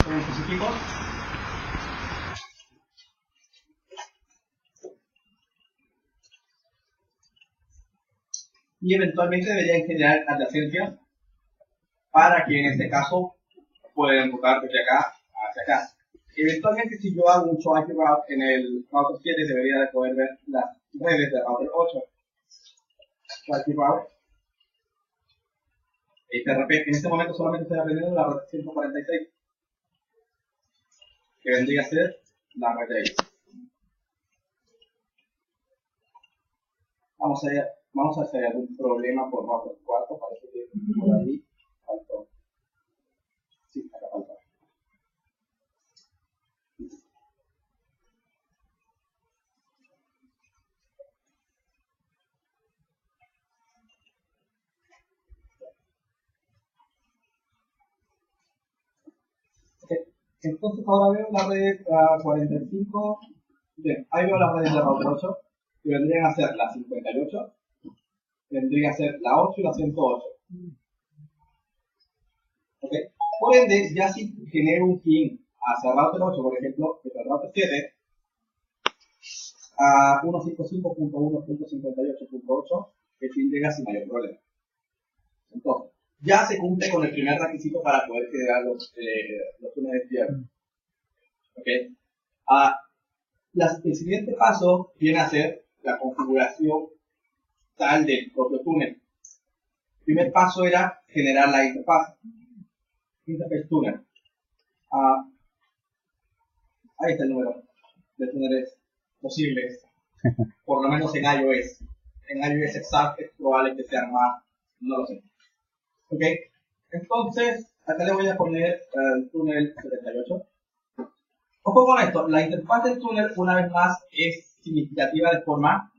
son específicos. Y eventualmente deberían generar adyacencias para que en este caso puedan rotar desde acá hacia acá. Eventualmente, si yo hago un show IP route en el router 7, debería de poder ver las redes del router 8. Show IP route. En este momento solamente estoy aprendiendo la red 146, que vendría a ser la red de ahí. Vamos a ver si hay algún problema por router 4, parece que por ahí faltó. Sí, acá falta. Entonces ahora veo la red 45, bien, ahí veo las redes de router 8, que vendrían a ser la 58, vendría a ser la 8 y la 108. ¿Okay? Por ende, ya si genero un ping hacia router 8, por ejemplo, desde el router 7, a 155.1.58.8, el ping llega sin mayor problema. Entonces, ya se cumple con el primer requisito para poder generar los túneles de cierre. ¿Okay? El siguiente paso viene a ser la configuración tal del propio túnel. El primer paso era generar la interfaz túnel. Ahí está el número de túneles posibles, por lo menos en iOS. En iOS exacto es probable que sean más, no lo sé. Ok, entonces acá le voy a poner el túnel 78. Ojo con esto, la interfaz del túnel una vez más es significativa de forma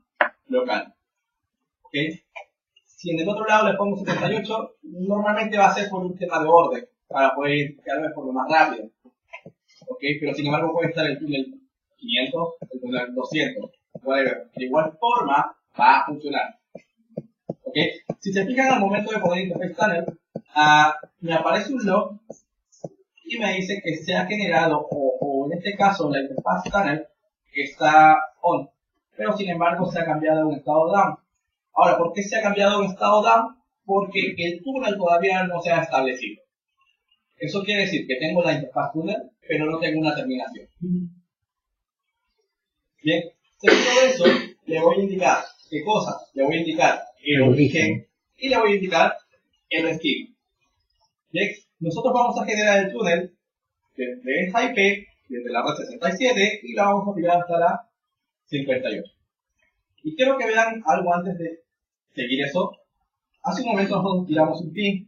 local. Ok, si en el otro lado le pongo 78, normalmente va a ser por un tema de orden, para poder identificarlo de forma más rápida. Ok, pero sin embargo puede estar el túnel 500, el túnel 200, whatever. De igual forma va a funcionar. Ok, si se fijan al momento de poner interface tunnel, me aparece un log y me dice que se ha generado, o en este caso la interfaz tunnel está on, pero sin embargo se ha cambiado a un estado down. Ahora, ¿por qué se ha cambiado a un estado down? Porque el túnel todavía no se ha establecido. Eso quiere decir que tengo la interfaz túnel, pero no tengo una terminación. Bien, seguido de eso, le voy a indicar qué cosa. Le voy a indicar el origen y le voy a indicar el destino. Bien, nosotros vamos a generar el túnel desde esta IP, desde la red 67, y la vamos a tirar hasta la 58. Y quiero que vean algo antes de seguir eso. Hace un momento nosotros tiramos un ping.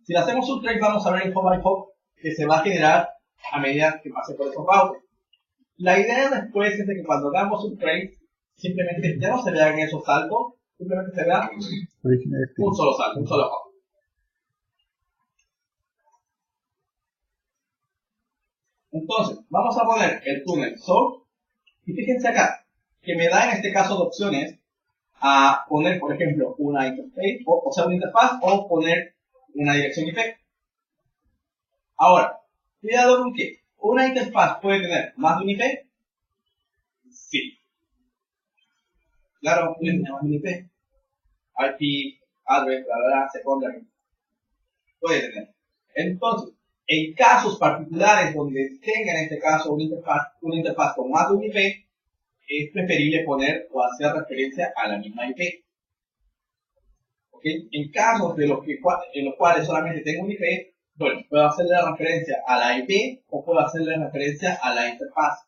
Si le hacemos un trace, vamos a ver el hop by hop que se va a generar a medida que pase por esos routers. La idea después es de que cuando hagamos un trace, simplemente ya no se vean esos saltos, simplemente se vea un solo salto, un solo hop. Entonces, vamos a poner el túnel source, y fíjense acá, que me da en este caso de opciones a poner, por ejemplo, una interface, o sea, una interfaz, o poner una dirección IP. Ahora, cuidado con que una interfaz puede tener más de un IP. Sí. Claro, puede tener más de un IP. IP, address, secondary. Puede tener. Entonces, en casos particulares donde tenga en este caso una interfaz con más de un IP, es preferible poner o hacer referencia a la misma IP. ¿Okay? En casos en los cuales solamente tengo un IP, bueno, puedo hacerle referencia a la IP o puedo hacerle referencia a la interfaz.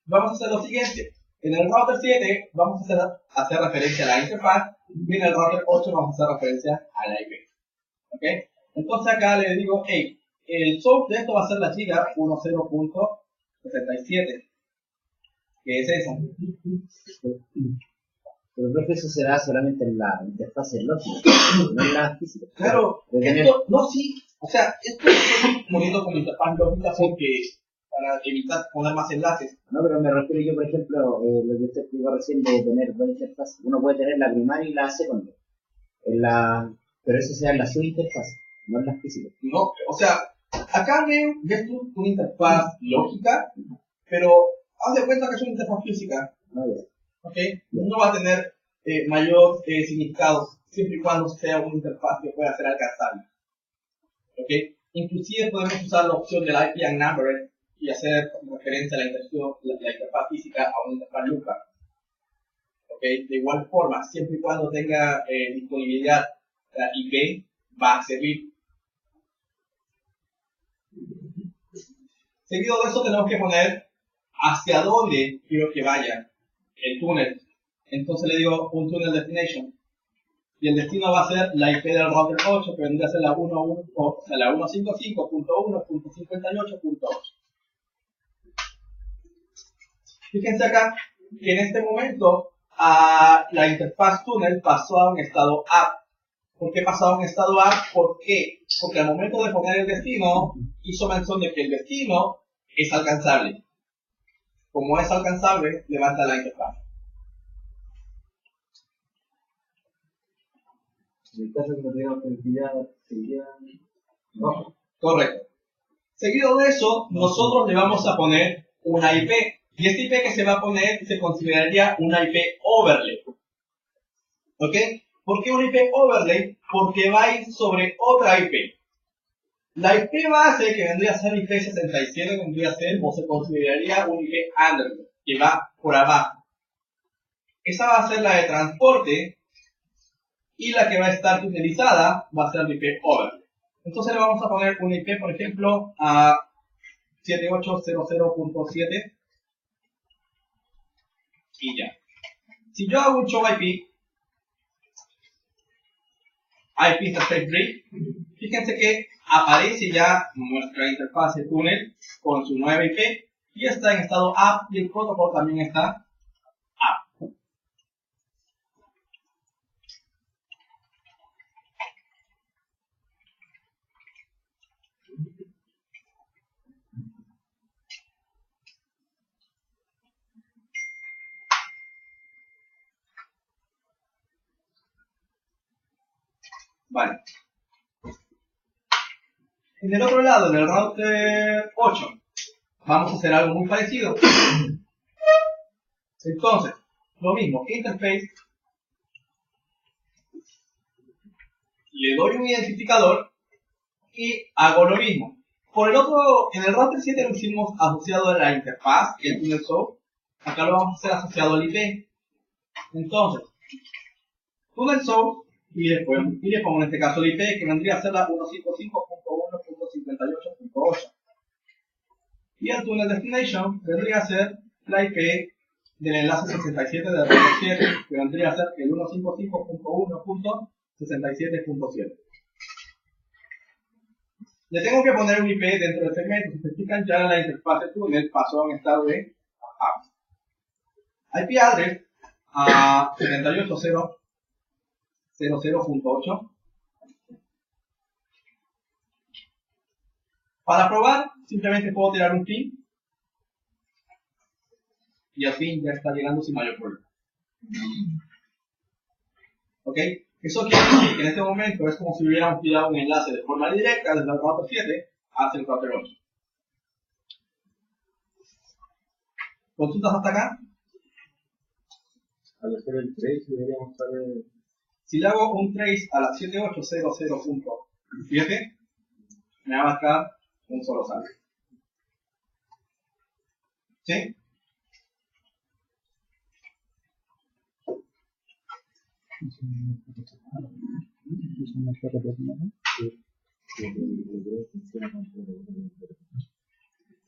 Vamos a hacer lo siguiente. En el router 7 vamos a hacer referencia a la interfaz y en el router 8 vamos a hacer referencia a la IP. ¿Okay? Entonces acá le digo, hey, el source de esto va a ser la giga 10.67, que es esa. Pero profe, eso será solamente en la interfaz lógica, no en la física. Claro, esto, no, sí, o sea, esto lo estoy poniendo como interfaz lógica porque para evitar poner más enlaces. No, pero me refiero yo, por ejemplo, lo que usted explicó recién de tener dos interfaces. Uno puede tener la primaria y la secundaria. Pero eso sea en la subinterfaz, no en la física. No, o sea, Acá ves tú una interfaz lógica, pero haz de cuenta que es una interfaz física. ¿Ok? No va a tener mayor significado siempre y cuando sea una interfaz que pueda ser alcanzable. ¿Ok? Inclusive podemos usar la opción del IP Unnumbered y hacer referencia a la interfaz física a una interfaz lookup. ¿Ok? De igual forma, siempre y cuando tenga disponibilidad la IP, va a servir. Seguido de eso tenemos que poner hacia dónde quiero que vaya el túnel. Entonces le digo un tunnel destination. Y el destino va a ser la IP del router 8, que vendría a ser la 155.1.58.8. Fíjense acá que en este momento la interfaz túnel pasó a un estado up. ¿Por qué pasó a un estado up? ¿Por qué? Porque al momento de poner el destino, hizo mención de que el destino es alcanzable. Como es alcanzable, levanta la interfaz. En el caso que no tengamos conectividad, sería rojo. Correcto. Seguido de eso, nosotros le vamos a poner una IP. Y esta IP que se va a poner se consideraría una IP overlay. ¿Ok? ¿Por qué una IP overlay? Porque va a ir sobre otra IP. La IP base, que vendría a ser IP 67, vendría a ser o se consideraría un IP underlay, que va por abajo. Esa va a ser la de transporte y la que va a estar tunelizada va a ser la IP overlay. Entonces le vamos a poner una IP, por ejemplo, a 7800.7 y ya. Si yo hago un show IP interface break, fíjense que aparece ya nuestra interfaz de túnel con su nueva IP y está en estado up y el protocolo también está up. Vale. En el otro lado, en el router 8, vamos a hacer algo muy parecido. Entonces, lo mismo, interface, le doy un identificador y hago lo mismo. Por el otro, en el router 7 lo hicimos asociado a la interfaz, el tunnel source. Acá lo vamos a hacer asociado al IP. Entonces, tunnel source, y le pongo en este caso el IP, que vendría a ser la 155.1.58.8. Y el tunnel destination vendría a ser la IP del enlace 67 del router 7, que vendría a ser el 155.1.67.7. Le tengo que poner un IP dentro del segmento. Si se fijan, ya la interfaz de túnel pasó a un estado de up. IP address a 78.0.0.8. Para probar, simplemente puedo tirar un ping y el ping ya está llegando sin mayor problema. ¿Ok? Eso quiere decir que en este momento es como si hubiéramos tirado un enlace de forma directa desde el router 7 hacia el router 8. ¿Consultas hasta acá? Al hacer el trace deberíamos saber. Si le hago un trace a la 7800.7, me va a marcar un solo salto. ¿Sí?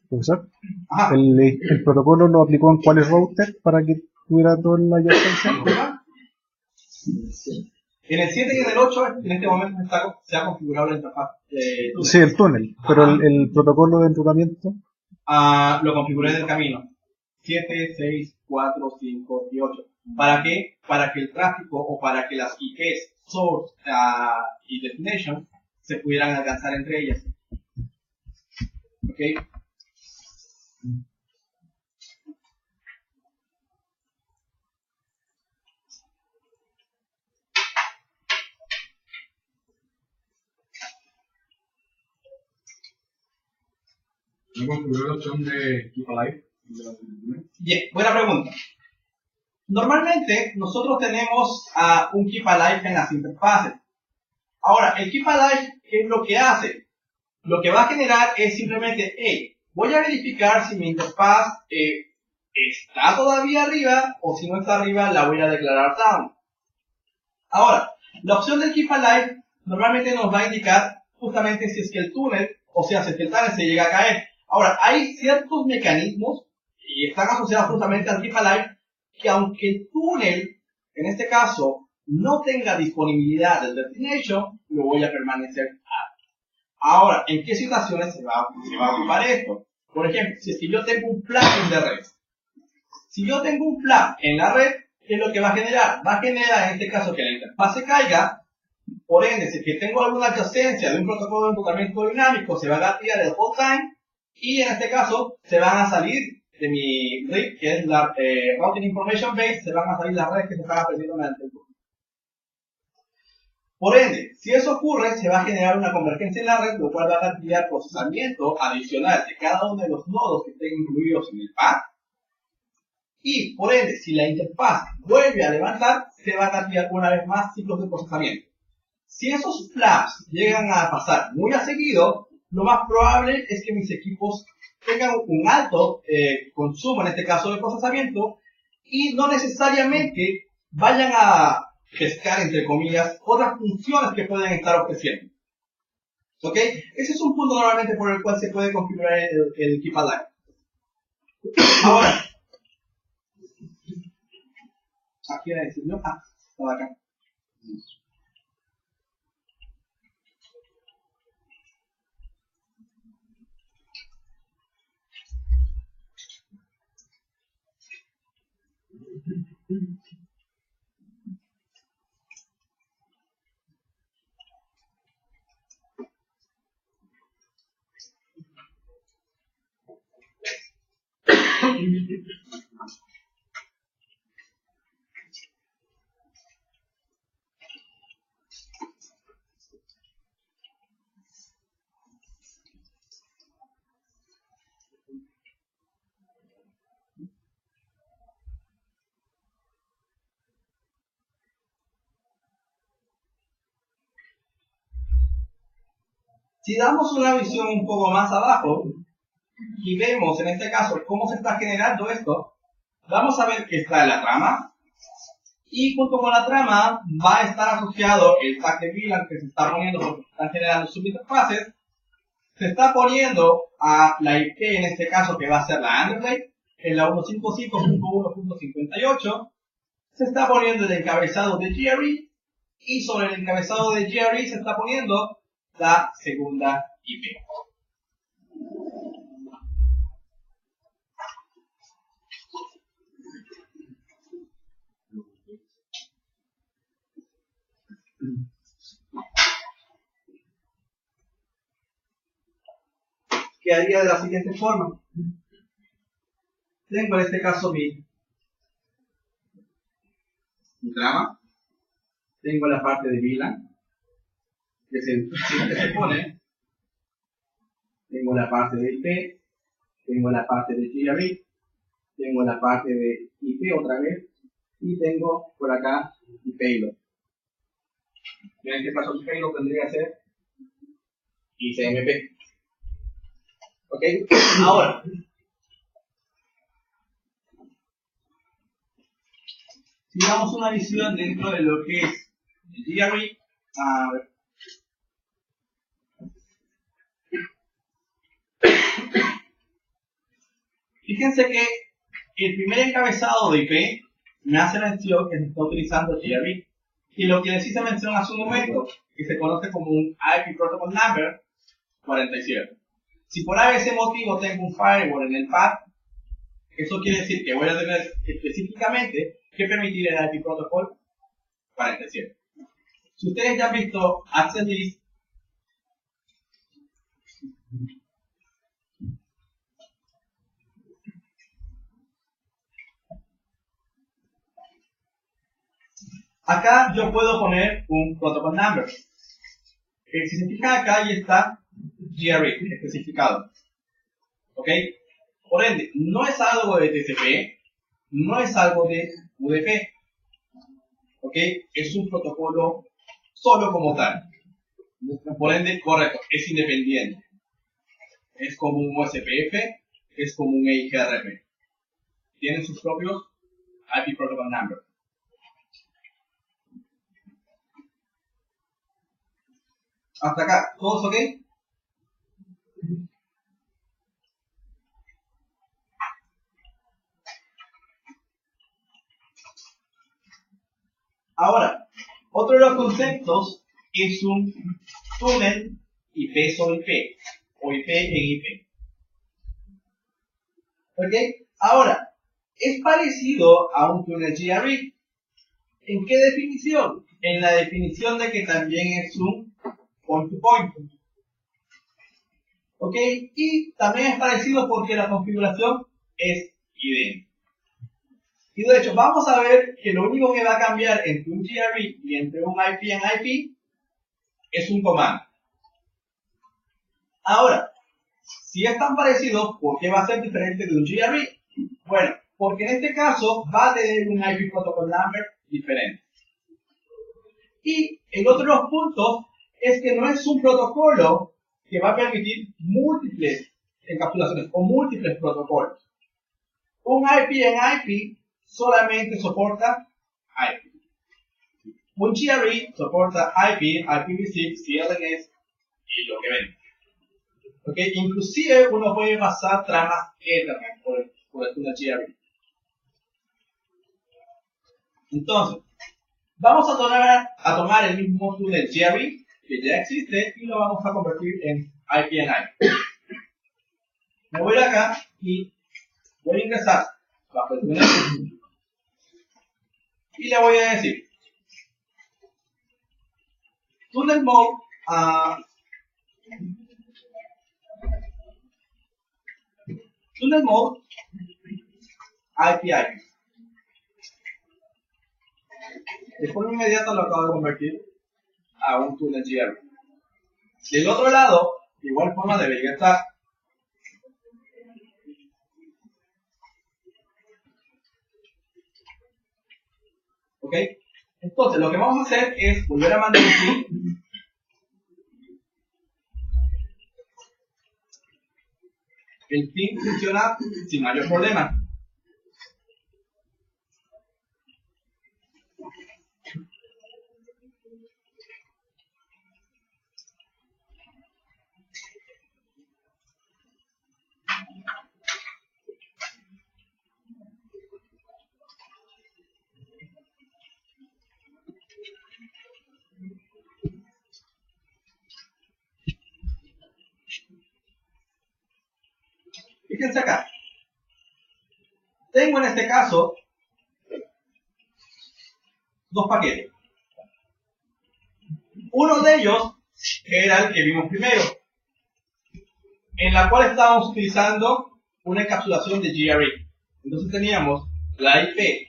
Profesor, Ajá. el protocolo lo aplicó en cuáles router para que tuviera toda la adyacencia. En el 7 y en el 8, en este momento se ha configurado la interfaz. Sí, el túnel, pero el protocolo de enrutamiento. Lo configuré en el camino. 7, 6, 4, 5 y 8. ¿Para qué? Para que el tráfico o para que las IPs source y destination se pudieran alcanzar entre ellas. ¿Ok? ¿No configuró la opción de Keep Alive? Bien, buena pregunta. Normalmente nosotros tenemos un Keep Alive en las interfaces. Ahora, el Keep Alive, ¿qué es lo que hace? Lo que va a generar es simplemente, hey, voy a verificar si mi interfaz está todavía arriba o si no está arriba la voy a declarar down. Ahora, la opción del Keep Alive normalmente nos va a indicar justamente si es que el túnel, o sea, si es que el túnel se llega a caer. Ahora, hay ciertos mecanismos y están asociados justamente al Keep Alive que aunque el túnel, en este caso, no tenga disponibilidad del destination, lo voy a permanecer activo. Ahora, ¿en qué situaciones se va a ocupar esto? Por ejemplo, si es que yo tengo un flag en la red. Si yo tengo un flag en la red, ¿qué es lo que va a generar? Va a generar en este caso que la interfaz se caiga. Por ende, si es que tengo alguna adyacencia de un protocolo de enrutamiento dinámico, se va a gatillar el hold time y en este caso se van a salir de mi RIP, que es la Routing Information Base, se van a salir las redes que se están aprendiendo mediante el turno. Por ende, si eso ocurre, se va a generar una convergencia en la red, lo cual va a gatillar procesamiento adicional de cada uno de los nodos que estén incluidos en el path. Y, por ende, si la interfaz vuelve a levantar, se va a gatillar una vez más ciclos de procesamiento. Si esos flaps llegan a pasar muy a seguido, lo más probable es que mis equipos tengan un alto consumo, en este caso de procesamiento, y no necesariamente vayan a pescar, entre comillas, otras funciones que pueden estar ofreciendo. ¿Ok? Ese es un punto normalmente por el cual se puede configurar el Keep Alive. Ahora, aquí era decirlo, estaba acá. Si damos una visión un poco más abajo y vemos en este caso cómo se está generando esto, vamos a ver que está la trama y junto con la trama va a estar asociado el tag de VLAN que se está poniendo porque se están generando subinterfaces, se está poniendo a la IP en este caso que va a ser la underlay en la 155.1.58, se está poniendo el encabezado de Jerry y sobre el encabezado de Jerry se está poniendo la segunda IP. Quedaría de la siguiente forma. Tengo en este caso mi trama, tengo la parte de VLAN, que se pone, tengo la parte de IP, tengo la parte de GRE, tengo la parte de IP otra vez, y tengo por acá mi payload. En este caso el payload tendría que ser ICMP. ¿Ok? Ahora, si damos una visión dentro de lo que es el GRE, a ver. Fíjense que el primer encabezado de IP me hace mención que se está utilizando GRE. Y lo que les hice mención hace un momento, que se conoce como un IP Protocol Number 47. Si por ese motivo tengo un firewall en el path, eso quiere decir que voy a tener específicamente que permitir el IP Protocol 47. Si ustedes ya han visto Access List, acá yo puedo poner un protocol number. Si se fijan acá, ahí está GRE especificado. ¿Ok? Por ende, no es algo de TCP, no es algo de UDP. ¿Ok? Es un protocolo solo como tal. Por ende, correcto, es independiente. Es como un USPF, es como un EIGRP. Tienen sus propios IP Protocol Number. Hasta acá, ¿todos ok? Ahora, otro de los conceptos es un túnel IP sobre IP, o IP en IP. ¿Ok? Ahora, es parecido a un túnel GRE. ¿En qué definición? En la definición de que también es un point-to-point. ¿Ok? Y también es parecido porque la configuración es idéntica. Y de hecho, vamos a ver que lo único que va a cambiar entre un GRE y entre un IP en IP es un comando. Ahora, si es tan parecido, ¿por qué va a ser diferente de un GRE? Bueno, porque en este caso va a tener un IP Protocol Number diferente. Y el otro de los puntos es que no es un protocolo que va a permitir múltiples encapsulaciones o múltiples protocolos. Un IP en IP solamente soporta IP. Un GRE soporta IP, IPv6, CLNS y lo que ven. ¿Okay? Inclusive uno puede pasar tramas Ethernet por el túnel GRE. Entonces, vamos a tomar el mismo túnel GRE que ya existe y lo vamos a convertir en IP en IP. Me voy acá y voy a ingresar bajo el túnel y le voy a decir túnel mode IP. De forma inmediata lo acabo de convertir a un túnel GRE. Del otro lado, de igual forma debería estar. ¿Ok? Entonces, lo que vamos a hacer es volver a mandar un ping. El ping funciona sin mayor problema. Fíjense acá. Tengo en este caso dos paquetes. Uno de ellos era el que vimos primero, en la cual estábamos utilizando una encapsulación de GRE. Entonces teníamos la IP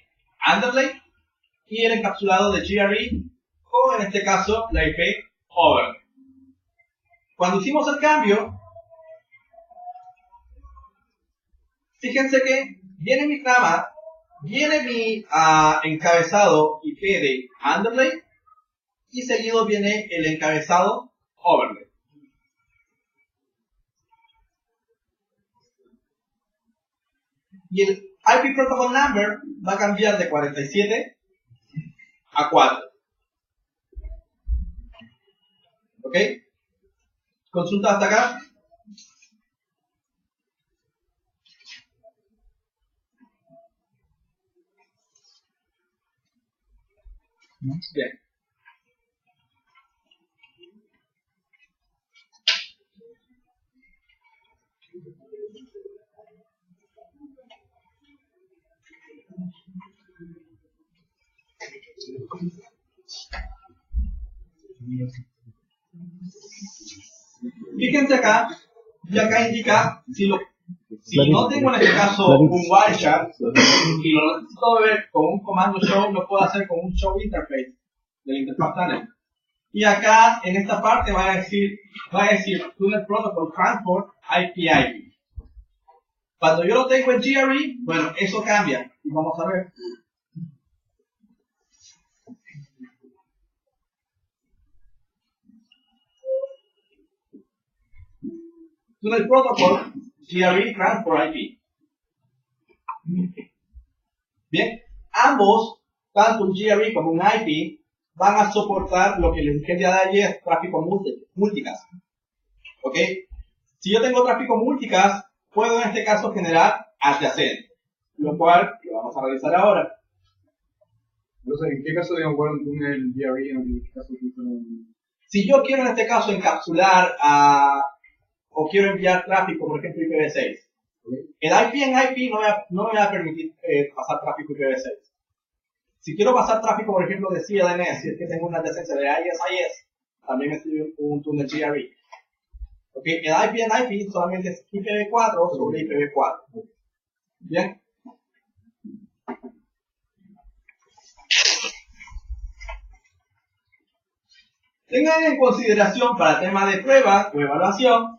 underlay y el encapsulado de GRE, o en este caso la IP overlay. Cuando hicimos el cambio, fíjense que viene mi trama, viene mi encabezado IP de underlay y seguido viene el encabezado overlay. Y el IP Protocol Number va a cambiar de 47 a 4. ¿Ok? Consulta hasta acá. Bien. Fíjense acá, y acá indica si no tengo en este caso un wireshark y lo necesito ver con un comando show, lo puedo hacer con un show interface del interfaz tunnel. Y acá en esta parte va a decir Tunnel Protocol Transport IP. Cuando yo lo tengo en GRE, bueno, eso cambia. Y vamos a ver. Tunnel Protocol, GRE Transport IP. Bien, ambos, tanto un GRE como un IP, van a soportar lo que les dije el día de ayer, tráfico multicast. ¿Ok? Si yo tengo tráfico multicast, puedo en este caso generar adyacente, lo cual lo vamos a realizar ahora. Entonces, ¿en qué caso de un túnel GRE, en qué caso utiliza un... Si yo quiero en este caso encapsular o quiero enviar tráfico, por ejemplo, IPv6, el IP en IP no me va a permitir pasar tráfico IPv6. Si quiero pasar tráfico, por ejemplo, de CDNS, si es que tengo una adyacencia de IS-IS, también me sirve un túnel GRE. ¿Okay? El IP en IP solamente es IPv4 sobre IPv4. Bien. Tengan en consideración para el tema de prueba o evaluación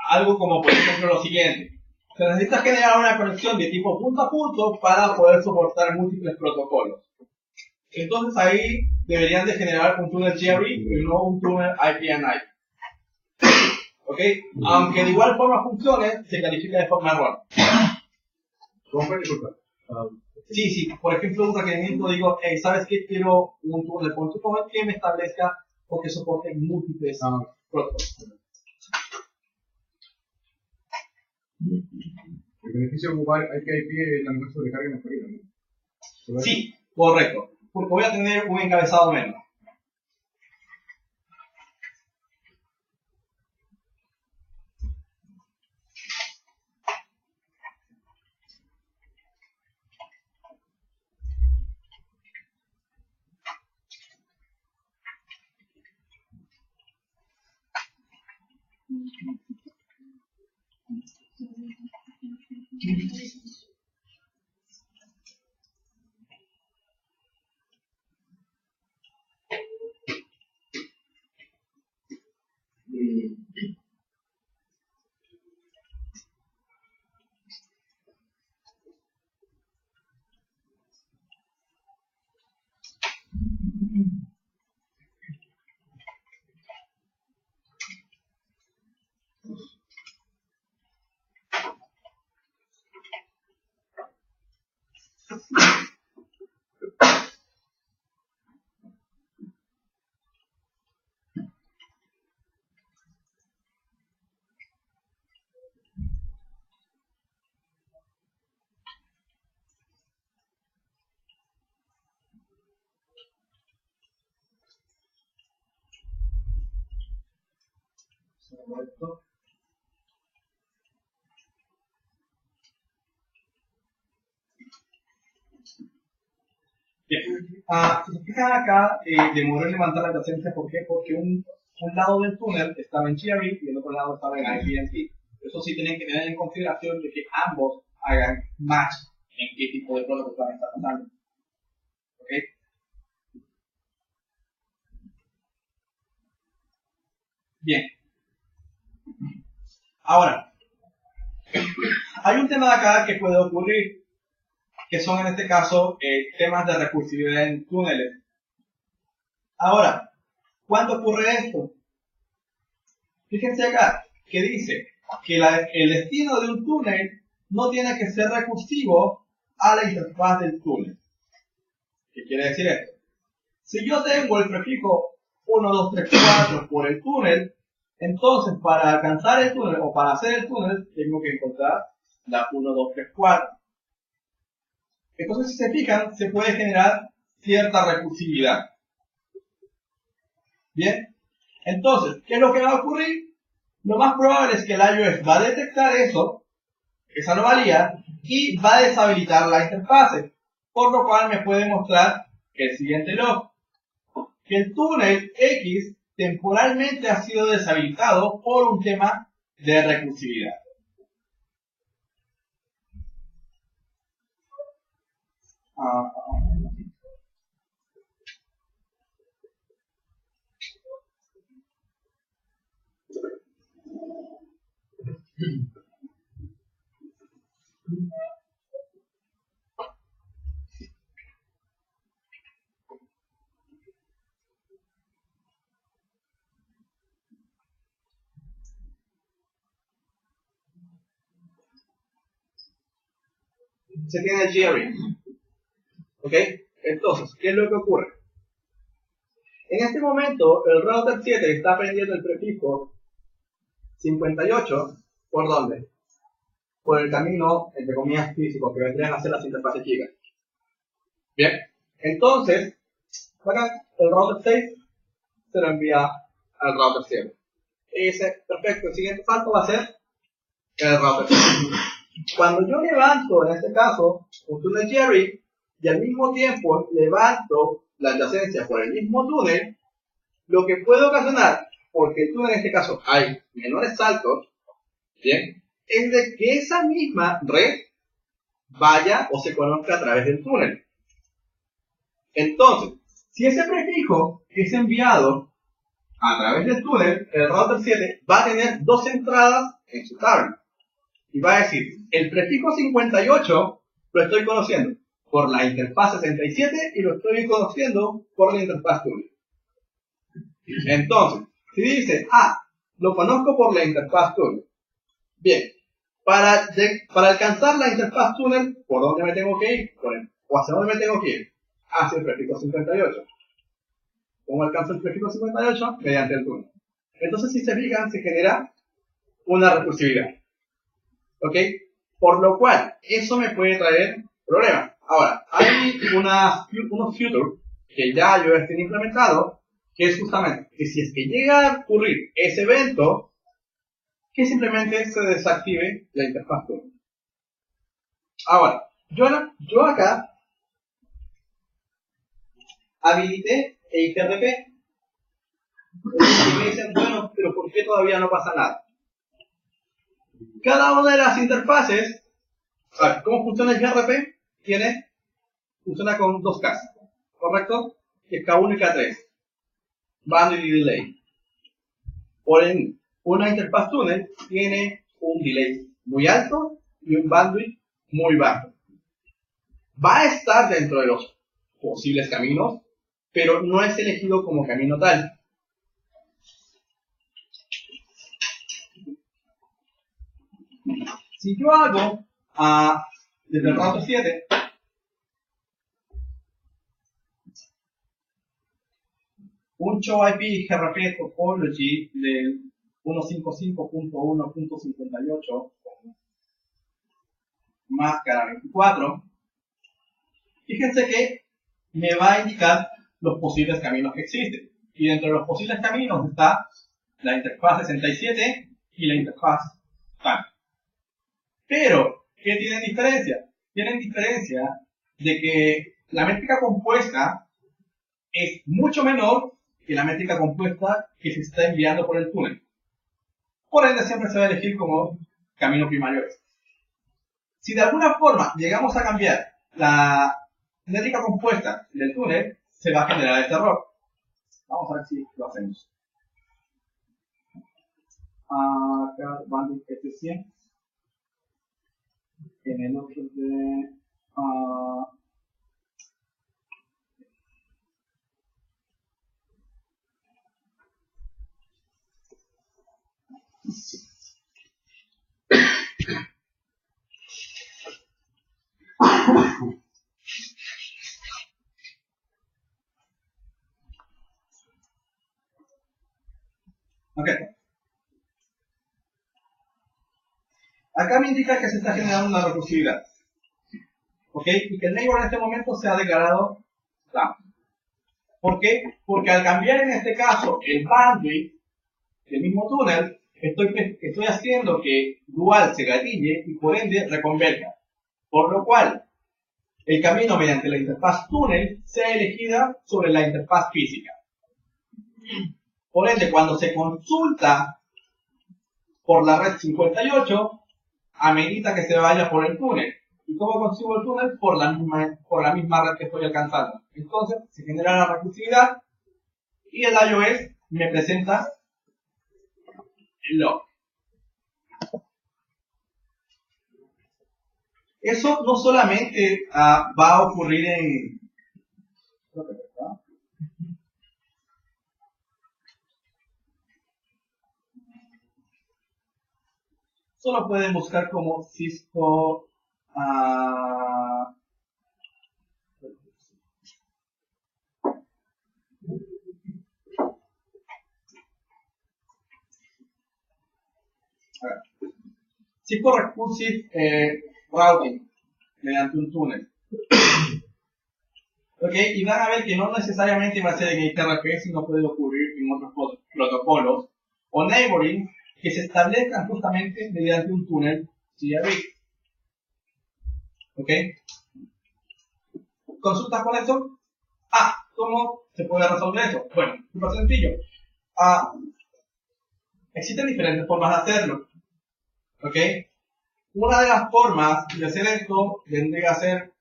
algo como por ejemplo lo siguiente. Se necesita generar una conexión de tipo punto a punto para poder soportar múltiples protocolos. Entonces ahí deberían de generar un túnel GRE y no un túnel IP en IP. ¿Ok? Aunque de igual forma funcione, se califica de forma errónea. ¿Cómo fue? Disculpa. Sí, por ejemplo, un requerimiento digo, ¿sabes qué? Quiero un túnel punto a punto que me establezca o que soporte múltiples protocolos. El beneficio de ocupar IP es la menor sobrecarga en la carga, ¿no? Sí, correcto. Porque voy a tener un encabezado menos. Correcto. Bien. Si se fijan acá, demoró en levantar la adyacencia. ¿Por qué? Porque un lado del túnel estaba en GRE y el otro lado estaba en IPNT. Eso sí tienen que tener en consideración de que ambos hagan match en qué tipo de protocolo van a estar pasando. ¿Ok? Bien. Ahora, hay un tema de acá que puede ocurrir, que son en este caso temas de recursividad en túneles. Ahora, ¿cuándo ocurre esto? Fíjense acá, que dice que el destino de un túnel no tiene que ser recursivo a la interfaz del túnel. ¿Qué quiere decir esto? Si yo tengo el prefijo 1, 2, 3, 4 por el túnel, entonces para alcanzar el túnel o para hacer el túnel tengo que encontrar la 1, 2, 3, 4. Entonces si se fijan, se puede generar cierta recursividad. Bien, entonces, ¿qué es lo que va a ocurrir? Lo más probable es que el iOS va a detectar eso, esa anomalía, y va a deshabilitar la interfase, por lo cual me puede mostrar el siguiente log, que el túnel X temporalmente ha sido deshabilitado por un tema de recursividad. se tiene el GRE. ¿Ok? Entonces, ¿qué es lo que ocurre? En este momento, el router 7 está aprendiendo el prefijo 58, ¿por dónde? Por el camino, entre comillas, físico, que vendrían a ser las interfaces gigas. Bien, entonces, acá el router 6 se lo envía al router 7. Y dice, perfecto, el siguiente salto va a ser el router 7. Cuando yo levanto, en este caso, un túnel GRE, y al mismo tiempo levanto la adyacencia por el mismo túnel, lo que puede ocasionar, porque el túnel en este caso hay menores saltos, ¿bien? Es de que esa misma red vaya o se conozca a través del túnel. Entonces, si ese prefijo es enviado a través del túnel, el router 7 va a tener dos entradas en su tabla. Y va a decir, el prefijo 58 lo estoy conociendo por la interfaz 67 y lo estoy conociendo por la interfaz túnel. Entonces, si dice, lo conozco por la interfaz túnel. Bien, para alcanzar la interfaz túnel, ¿por dónde me tengo que ir? ¿O hacia dónde me tengo que ir? Hacia el prefijo 58. ¿Cómo alcanzo el prefijo 58? Mediante el túnel. Entonces, si se fijan, se genera una recursividad. ¿Ok? Por lo cual, eso me puede traer problemas. Ahora, hay unos futures que ya yo estoy implementado, que es justamente que si es que llega a ocurrir ese evento, que simplemente se desactive la interfaz túnel. Ahora, yo acá habilité el GRP. Y me dicen, bueno, pero ¿por qué todavía no pasa nada? Cada una de las interfaces, a ver, ¿cómo funciona el GRP? Funciona con dos Ks, ¿correcto? Que es K1 y K3. Bandwidth y delay. Por ende, una interfaz túnel tiene un delay muy alto y un bandwidth muy bajo. Va a estar dentro de los posibles caminos, pero no es elegido como camino tal. Si yo hago desde el router 7 un show IP GRP topology del 155.1.58 máscara 24, fíjense que me va a indicar los posibles caminos que existen. Y dentro de los posibles caminos está la interfaz 67 y la interfaz TAN. Pero, ¿qué tienen diferencia? Tienen diferencia de que la métrica compuesta es mucho menor que la métrica compuesta que se está enviando por el túnel. Por ende, siempre se va a elegir como camino primario. Si de alguna forma llegamos a cambiar la métrica compuesta del túnel, se va a generar este error. Vamos a ver si lo hacemos. Acá bandwidth F100. En el otro de ok. Acá me indica que se está generando una recursividad. ¿Ok? Y que el neighbor en este momento se ha declarado down. ¿Por qué? Porque al cambiar en este caso el bandwidth del mismo túnel, estoy haciendo que dual se gatille y por ende reconverja. Por lo cual, el camino mediante la interfaz túnel sea elegida sobre la interfaz física. Por ende, cuando se consulta por la red 58, amerita que se vaya por el túnel. ¿Y cómo consigo el túnel? Por la misma red que estoy alcanzando. Entonces, se genera la recursividad y el iOS me presenta el log. Eso no solamente va a ocurrir en... Solo pueden buscar como Cisco acá. Tipo recursive routing mediante un túnel. Ok, y van a ver que no necesariamente va a ser en XRP, sino puede ocurrir en otros protocolos o neighboring que se establezcan justamente mediante un túnel CRI. Ok, ¿consultas con eso? ¿Cómo se puede resolver eso? Bueno, súper sencillo. Existen diferentes formas de hacerlo. ¿Ok? Una de las formas de hacer esto vendría a ser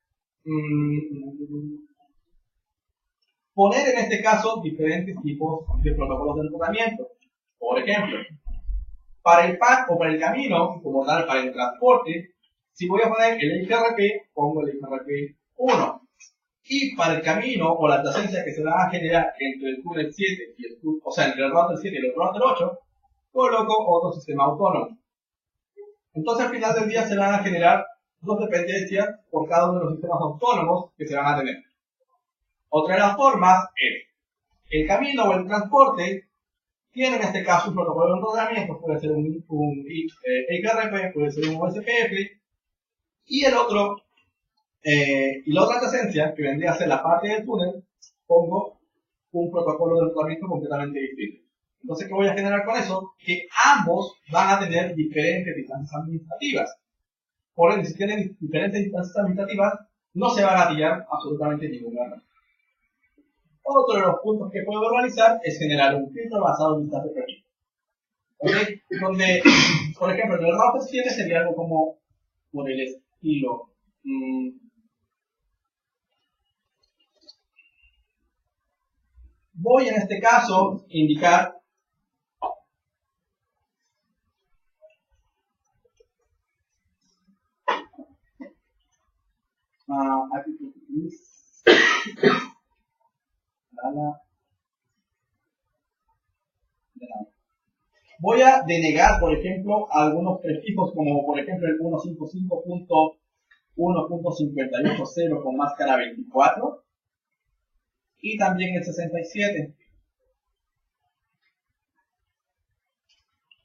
poner en este caso diferentes tipos de protocolos de enrutamiento. Por ejemplo, para el path o para el camino, como tal, para el transporte, si voy a poner el XRP, pongo el XRP 1. Y para el camino o la adyacencia que se va a generar entre el túnel 7 y entre el router 7 y el router 8, coloco otro sistema autónomo. Entonces al final del día se van a generar dos dependencias por cada uno de los sistemas autónomos que se van a tener. Otra de las formas es el camino o el transporte tiene en este caso un protocolo de enrutamiento, puede ser un XRP, puede ser un OSPF, y el otro y la otra adyacencia, que vendría a ser la parte del túnel, pongo un protocolo de enrutamiento completamente distinto. Entonces, ¿qué voy a generar con eso? Que ambos van a tener diferentes distancias administrativas. Por ende, si tienen diferentes distancias administrativas, no se va a gatillar absolutamente ningún error. Otro de los puntos que puedo realizar es generar un filtro basado en distancia prefija. ¿Okay? Donde, por ejemplo, en el router 7 sería algo como por el estilo. Voy en este caso a indicar voy a denegar, por ejemplo, algunos prefijos como por ejemplo el 155.1.580 con máscara 24 y también el 67.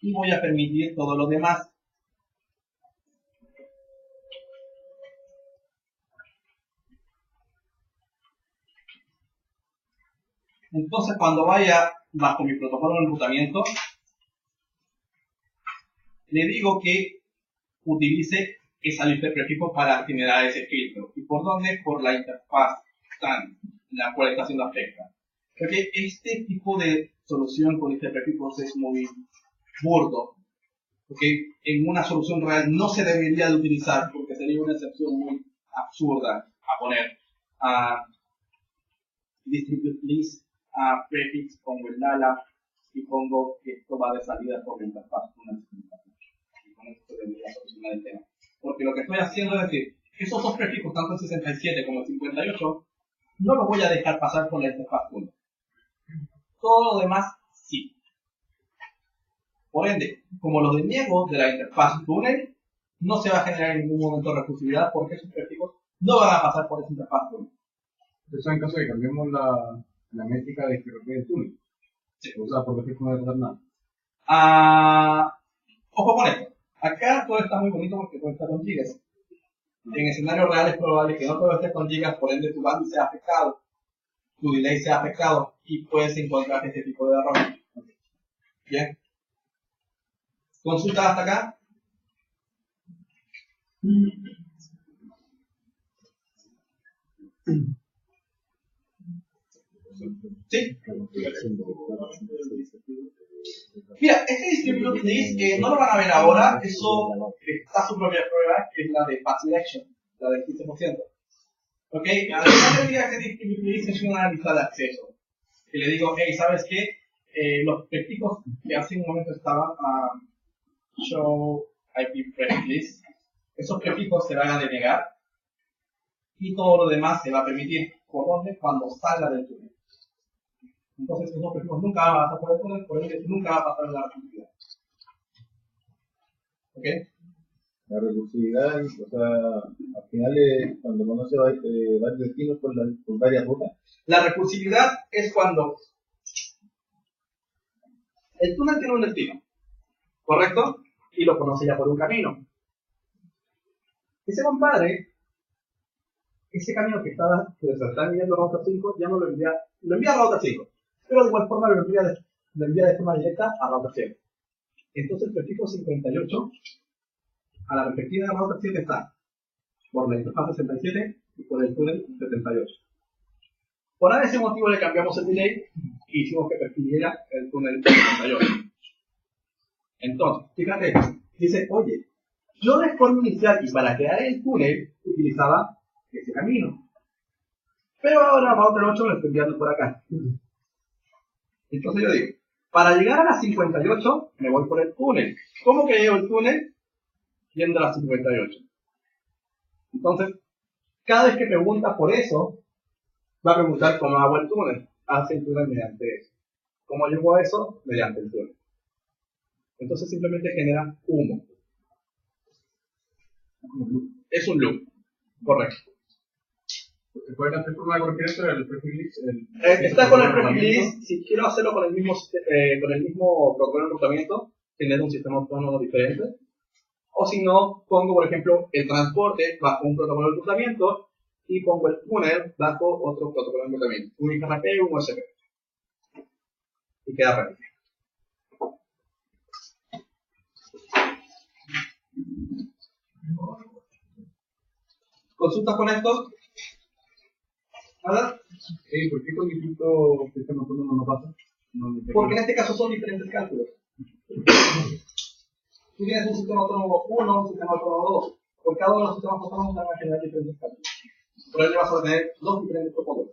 Y voy a permitir todo lo demás. Entonces, cuando vaya bajo mi protocolo de enrutamiento, le digo que utilice esa lista de prefijos para generar ese filtro. ¿Y por dónde? Por la interfaz SAN, la cual está siendo afectada. Porque este tipo de solución con lista de prefijos es muy burdo. Porque en una solución real no se debería de utilizar porque sería una excepción muy absurda a poner. Distribute list, prefix, pongo el Lala y pongo que esto va de salida por la interfaz. Y con esto se debería solucionar el tema. Porque lo que estoy haciendo es decir, esos dos prefijos, tanto el 67 como el 58, no los voy a dejar pasar por la interfaz 1. Todo lo demás, sí. Por ende, como lo deniego de la interfaz túnel, no se va a generar en ningún momento recursividad porque esos prefijos no van a pasar por esa interfaz túnel. Eso en caso de que cambiemos la métrica de XRP de túnel. Sí. O sea, por defecto no debe pasar nada. Ojo con esto. Acá todo está muy bonito porque todo está con gigas. En escenarios reales es probable que no todo esté con gigas, por ende tu bandwidth sea afectado, tu delay sea afectado y puedes encontrar este tipo de error. Bien. ¿Consulta hasta acá? ¿Sí? Mira, este distributed list no lo van a ver ahora, eso está su propia prueba, que es la de path selection, la del 15%. Ok, al final del día, este distributed list es una lista de acceso. Y le digo, hey, ¿sabes qué? Los prefijos que hace un momento estaban show IP prefix list, esos prefijos se van a denegar y todo lo demás se va a permitir. ¿Por dónde? Cuando salga del túnel. Entonces esos prefijos nunca van a pasar por el túnel, por ende nunca va a pasar la recursividad. ¿Ok? La recursividad, o sea, al final cuando conoce varios destinos por varias rutas. La recursividad es cuando el túnel tiene un destino, ¿correcto? y lo conoce ya por un camino. Ese compadre, ese camino que se está enviando a Router 5, ya no lo envía a Router 5, pero de igual forma lo envía de forma directa a Router 7. Entonces el prefijo 58 a la perspectiva de Router 7 está por la interfaz 67 y por el túnel 78. Por ese motivo le cambiamos el delay y hicimos que persiguiera el túnel 78. Entonces, fíjate, dice, oye, yo de forma inicial y para crear el túnel utilizaba ese camino. Pero ahora Router 8 me lo estoy enviando por acá. Entonces yo digo, para llegar a la 58 me voy por el túnel. ¿Cómo que llego el túnel? Yendo a la 58. Entonces, cada vez que pregunta por eso, va a preguntar cómo hago el túnel. Hace el túnel mediante eso. ¿Cómo llego a eso? Mediante el túnel. Entonces simplemente genera humo. Es un loop. Correcto. ¿Se puede hacer forma de cualquier esto del prefix? Está con el prefix. Si quiero hacerlo con el mismo protocolo de enrutamiento, tener un sistema autónomo diferente. O si no, pongo, por ejemplo, el transporte bajo un protocolo de enrutamiento y pongo el túnel bajo otro protocolo de enrutamiento. Un IGRP y un USB. Y queda perfecto. ¿Consultas con esto? ¿Nada? ¿Por qué con distintos sistemas autónomos no pasa? Porque en este caso son diferentes cálculos. Tú tienes un sistema autónomo 1, un sistema autónomo 2. Por cada uno de los sistemas autónomos van a generar diferentes cálculos. Por ello vas a tener dos diferentes protocolos.